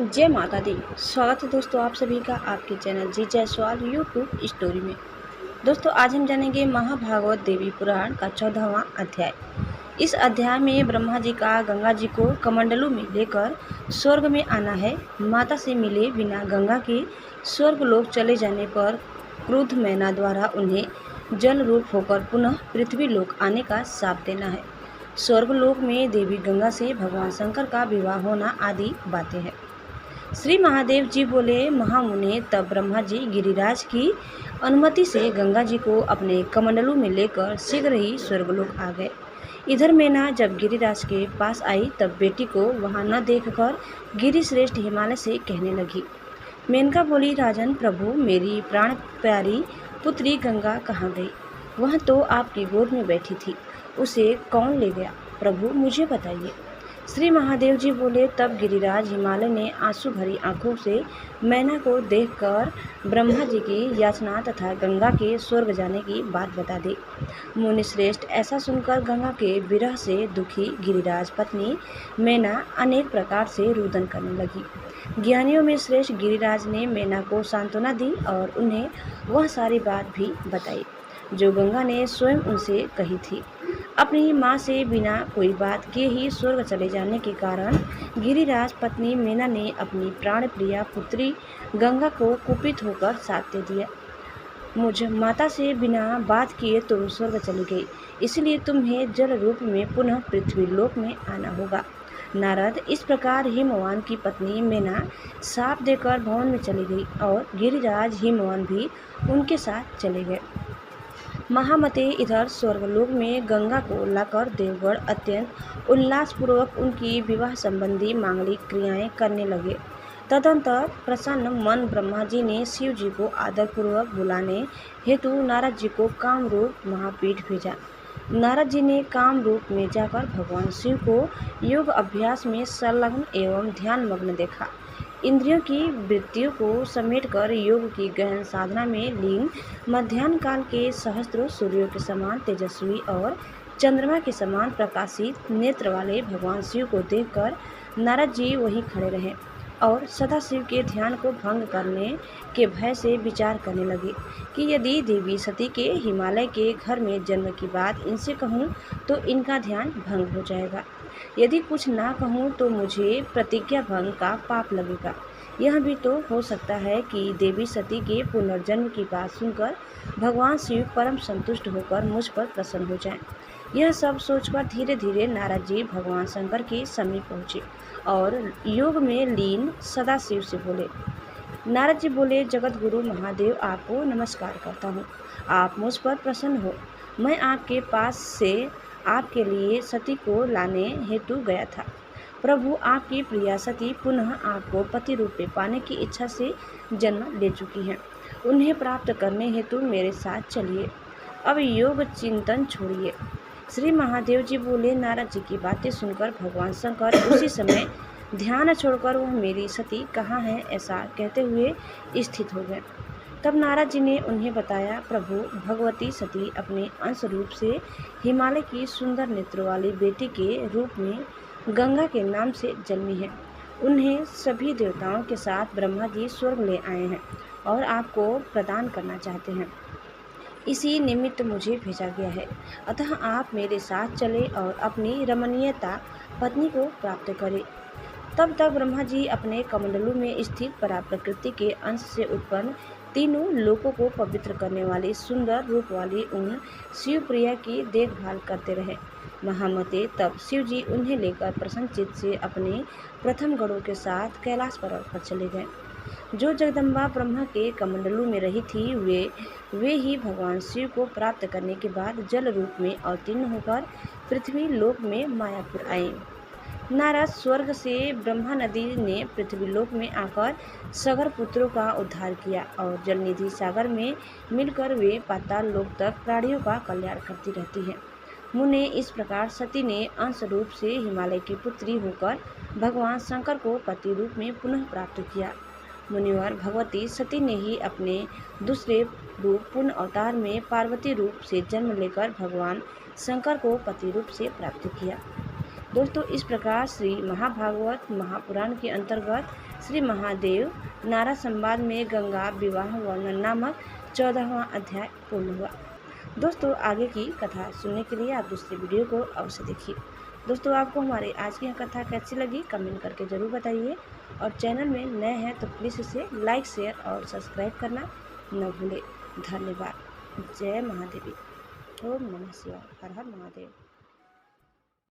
जय माता दी। स्वागत है दोस्तों आप सभी का आपके चैनल जी जायसवाल यूट्यूब स्टोरी में। दोस्तों आज हम जानेंगे महाभागवत देवी पुराण का 14वां अध्याय। इस अध्याय में ब्रह्मा जी का गंगा जी को कमंडलू में लेकर स्वर्ग में आना है। माता से मिले बिना गंगा के स्वर्ग लोक चले जाने पर क्रुद्ध मैना द्वारा उन्हें जल रूप होकर पुनः पृथ्वी लोक आने का शाप देना है। स्वर्गलोक में देवी गंगा से भगवान शंकर का विवाह होना आदि बातें हैं। श्री महादेव जी बोले, महामुने तब ब्रह्मा जी गिरिराज की अनुमति से गंगा जी को अपने कमंडलू में लेकर शीघ्र ही स्वर्गलोक आ गए। इधर मैना जब गिरिराज के पास आई तब बेटी को वहां न देखकर गिरिश्रेष्ठ हिमालय से कहने लगी। मेनका बोली, राजन प्रभु, मेरी प्राण प्यारी पुत्री गंगा कहाँ गई? वह तो आपकी गोद में बैठी थी, उसे कौन ले गया? प्रभु मुझे बताइए। श्री महादेव जी बोले, तब गिरिराज हिमालय ने आंसू भरी आंखों से मैना को देखकर ब्रह्मा जी की याचना तथा गंगा के स्वर्ग जाने की बात बता दी। मुनिश्रेष्ठ, ऐसा सुनकर गंगा के विरह से दुखी गिरिराज पत्नी मैना अनेक प्रकार से रुदन करने लगी। ज्ञानियों में श्रेष्ठ गिरिराज ने मैना को सांत्वना दी और उन्हें वह सारी बात भी बताई जो गंगा ने स्वयं उनसे कही थी। अपनी माँ से बिना कोई बात किए ही स्वर्ग चले जाने के कारण गिरिराज पत्नी मैना ने अपनी प्राण प्रिया पुत्री गंगा को कुपित होकर शाप दे दिया। मुझ माता से बिना बात किए तुम स्वर्ग चली गई, इसलिए तुम्हें जल रूप में पुनः पृथ्वी लोक में आना होगा। नारद, इस प्रकार हिमवान की पत्नी मैना शाप देकर भवन में चली गई और गिरिराज हिमवान भी उनके साथ चले गए। महामते, इधर स्वर्गलोक में गंगा को लाकर देवगण अत्यंत उल्लासपूर्वक उनकी विवाह संबंधी मांगलिक क्रियाएं करने लगे। तदंतर प्रसन्न मन ब्रह्मा जी ने शिव जी को आदरपूर्वक बुलाने हेतु नारद जी को कामरूप महापीठ भेजा। नारद जी ने काम रूप में जाकर भगवान शिव को योग अभ्यास में संलग्न एवं ध्यान मग्न देखा। इंद्रियों की वृत्तियों को समेटकर योग की गहन साधना में लीन मध्याह्न काल के सहस्त्रों सूर्यों के समान तेजस्वी और चंद्रमा के समान प्रकाशित नेत्र वाले भगवान शिव को देखकर नारद जी वहीं खड़े रहे और सदाशिव के ध्यान को भंग करने के भय से विचार करने लगे कि यदि देवी सती के हिमालय के घर में जन्म की बात इनसे कहूँ तो इनका ध्यान भंग हो जाएगा। यदि कुछ ना कहूँ तो मुझे प्रतिज्ञा भंग का पाप लगेगा। यह भी तो हो सकता है कि देवी सती के पुनर्जन्म की बात सुनकर भगवान शिव परम संतुष्ट होकर मुझ पर प्रसन्न हो जाएं। यह सब सोचकर धीरे धीरे नारद जी भगवान शंकर के समीप पहुँचे और योग में लीन सदाशिव से बोले। नारद जी बोले, जगत गुरु महादेव, आपको नमस्कार करता हूँ। आप मुझ पर प्रसन्न हो। मैं आपके पास से आपके लिए सती को लाने हेतु गया था। प्रभु, आपकी प्रिया सती पुनः आपको पति रूप में पाने की इच्छा से जन्म ले चुकी हैं। उन्हें प्राप्त करने हेतु मेरे साथ चलिए। अब योग चिंतन छोड़िए। श्री महादेव जी बोले। नारद जी की बातें सुनकर भगवान शंकर उसी समय ध्यान छोड़कर वह मेरी सती कहाँ है ऐसा कहते हुए स्थित हो गए। तब नारद जी ने उन्हें बताया, प्रभु, भगवती सती अपने अंश रूप से हिमालय की सुंदर नेत्र वाली बेटी के रूप में गंगा के नाम से जन्मी है। उन्हें सभी देवताओं के साथ ब्रह्मा जी स्वर्ग ले आए हैं और आपको प्रदान करना चाहते हैं। इसी निमित्त मुझे भेजा गया है। अतः आप मेरे साथ चले और अपनी रमणीयता पत्नी को प्राप्त करें। तब तक ब्रह्मा जी अपने कमंडलू में स्थित परा प्रकृति के अंश से उत्पन्न तीनों लोकों को पवित्र करने वाली सुंदर रूप वाली उन शिव प्रिया की देखभाल करते रहे। महामते, तब शिव जी उन्हें लेकर प्रसन्नचित्त से अपने प्रथम गणों के साथ कैलाश पर्वत पर चले गए। जो जगदम्बा ब्रह्मा के कमंडलू में रही थी वे ही भगवान शिव को प्राप्त करने के बाद जल रूप में अवतीर्ण होकर पृथ्वी लोक में मायापुर आए। नारद स्वर्ग से ब्रह्मा नदी ने पृथ्वीलोक में आकर सगर पुत्रों का उद्धार किया और जलनिधि सागर में मिलकर वे पाताल लोक तक प्राणियों का कल्याण करती रहती है। मुने, इस प्रकार सती ने अंश रूप से हिमालय की पुत्री होकर भगवान शंकर को पति रूप में पुनः प्राप्त किया। मुनिवर, भगवती सती ने ही अपने दूसरे रूप पूर्ण अवतार में पार्वती रूप से जन्म लेकर भगवान शंकर को पति रूप से प्राप्त किया। दोस्तों, इस प्रकार श्री महाभागवत महापुराण के अंतर्गत श्री महादेव नारा संवाद में गंगा विवाह वर्णन नामक 14वां अध्याय पूर्ण हुआ। दोस्तों आगे की कथा सुनने के लिए आप दूसरे वीडियो को अवश्य देखिए। दोस्तों आपको हमारी आज की यह कथा कैसी लगी कमेंट करके ज़रूर बताइए, और चैनल में नए हैं तो प्लीज़ इसे लाइक शेयर और सब्सक्राइब करना न भूलें। धन्यवाद। जय महादेवी। ओम नमः शिवाय। हर हर महादेव।